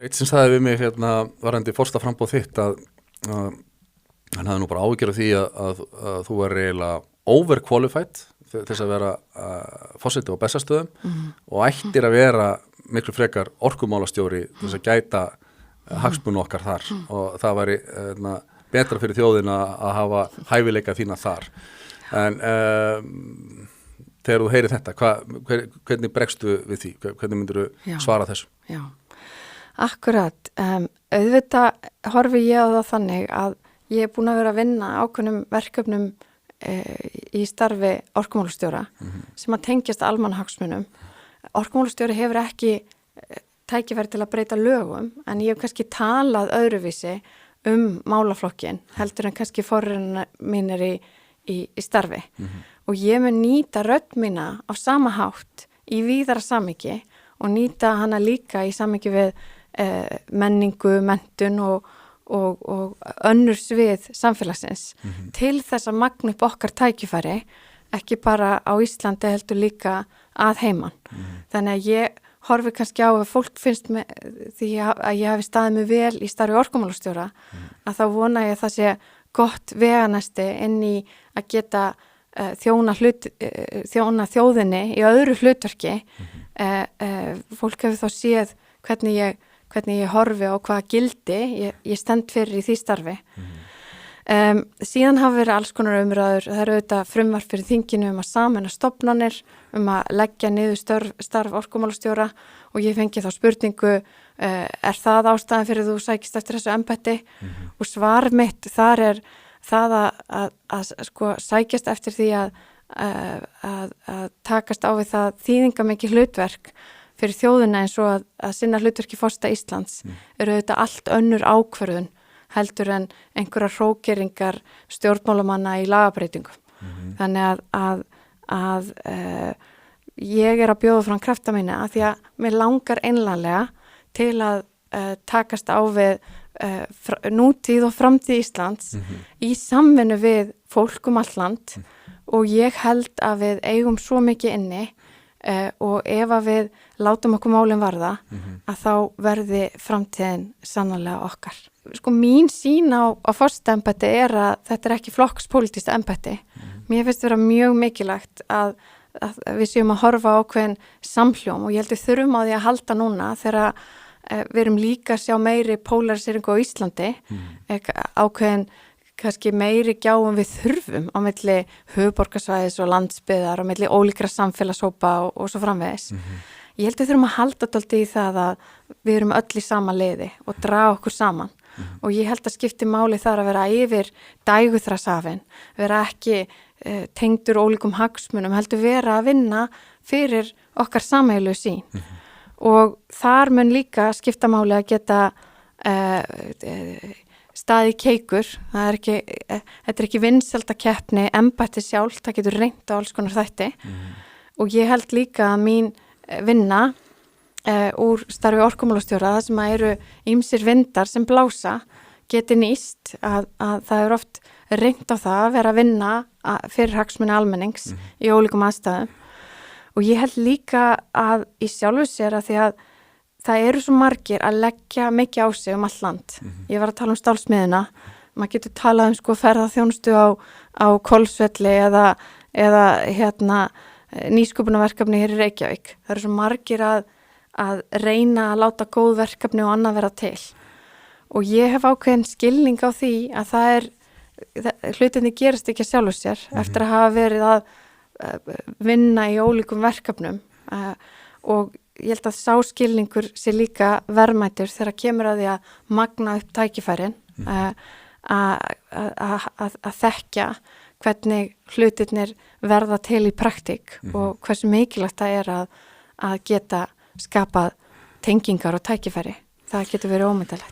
Eitt sem sagði við mig varandi forstaframboð þitt að hann hafði nú bara áhyggjur af því að þú var eiginlega overqualified til þess að vera forseti á Bessastöðum og ættir að vera miklu frekar orkumálastjóri til þess að gæta hagsmuni okkar þar og það væri betra fyrir þjóðina að hafa hæfileika þína þar. En þegar þú heyrir þetta, hvernig bregstu við því? Hvernig myndirðu svara þessu? Já, akkurat. Auðvitað horfi ég á það þannig að ég er búin að vera að vinna ákveðnum verkefnum í starfi orkumálastjóra sem að tengjast almannahagsmunum. Orkumálastjóri hefur ekki tækifæri til að breyta lögum en ég hef kannski talað öðruvísi málaflokkin heldur en kannski forriðina mínir í starfi og ég mun nýta rödd mína á sama hátt í víðara samhengi og nýta hana líka í samhengi við menningu, menntun og önnur svið samfélagsins til þess að magna upp okkar tækifæri ekki bara á Íslandi heldur líka að heiman. Þannig að ég horfi kannski á að fólk finnst með því að ég hafi staðið mig vel í starfi orkumálastjóra að þá vona ég að það sé gott veganesti inn í að geta þjóna þjóðinni í öðru hlutverki. Fólk hefur þá séð hvernig ég horfi á hvaða gildi ég stend fyrir í því starfi. Síðan hafa verið alls konar umræður, það eru auðvitað frumvarp fyrir þinginu að sameina stofnanir, að leggja niður starf orkumálastjóra og ég fengi þá spurningu, er það ástæðan fyrir þú sækist eftir þessu embætti? Og svar mitt þar er það að sko sækjast eftir því að takast á við það þýðingamikið hlutverk fyrir þjóðina eins og að sinna hlutverki forseta Íslands eru auðvitað allt önnur ákvörðun heldur en einhverjar hrókeringar stjórnmálamanna í lagabreitingum. Þannig að ég er að bjóða fram krafta mína að því að mér langar einlæglega til að takast á við nútíð og framtíð Íslands í samvinnu við fólk allt land og ég held að við eigum svo mikið inni og ef að við látum okkur málin varða að þá verði framtíðin sannarlega okkar. Sko mín sýn á forsetaembætti er að þetta er ekki flokkspólitískt embætti. Mér finnst vera mjög mikilvægt að við séum að horfa á ákveðin samhljóm og ég held við þurfum á því að halda núna þegar við erum líka að sjá meiri polariseringu á Íslandi, ákveðin kannski meiri gjáum við þurfum á milli höfuðborgarsvæðis og landsbyggðar og milli ólíkra samfélagshópa og svo framvegis. Ég held við þurfum að halda dálítið í það að við erum öll í sama liði og draga okkur saman. Og ég held að skipti máli þar að vera yfir dæguþrashafin, vera ekki tengdur ólíkum hagsmunum, heldur vera að vinna fyrir okkar sameiginlegu sýn. Og þar mun líka skipta máli að geta staðið keikur, þetta er ekki vinsældakeppni, embætti sjálf, það getur reynt á alls konar þætti. Og ég held líka að mín vinna úr starfi orkumálastjóra, það sem eru ýmsir vindar sem blása geti nýst að það er oft reynt á það að vera að vinna fyrir hagsmuni almennings í ólíkum aðstæðum og ég held líka að í sjálfu sér að því að það eru svo margir að leggja mikið á sig allt land. Ég var að tala stálsmiðuna, maður getur talað sko ferðaþjónustu á Hvolsvelli eða nýsköpunarverkefni hér í Reykjavík. Það eru svo margir að reyna að láta góð verkefni og annað vera til. Og ég hef ákveðin skilning á því að hlutinni gerist ekki sjálfu sér eftir að hafa verið að vinna í ólíkum verkefnum og ég held að sá skilningur sé líka verðmætur þegar kemur að því að magna upp tækifærin að þekkja hvernig hlutirnir verða til í praktík og hversu mikilvægt það er að geta skapað tengingar og tækifæri. Það getur verið ómyndalegt.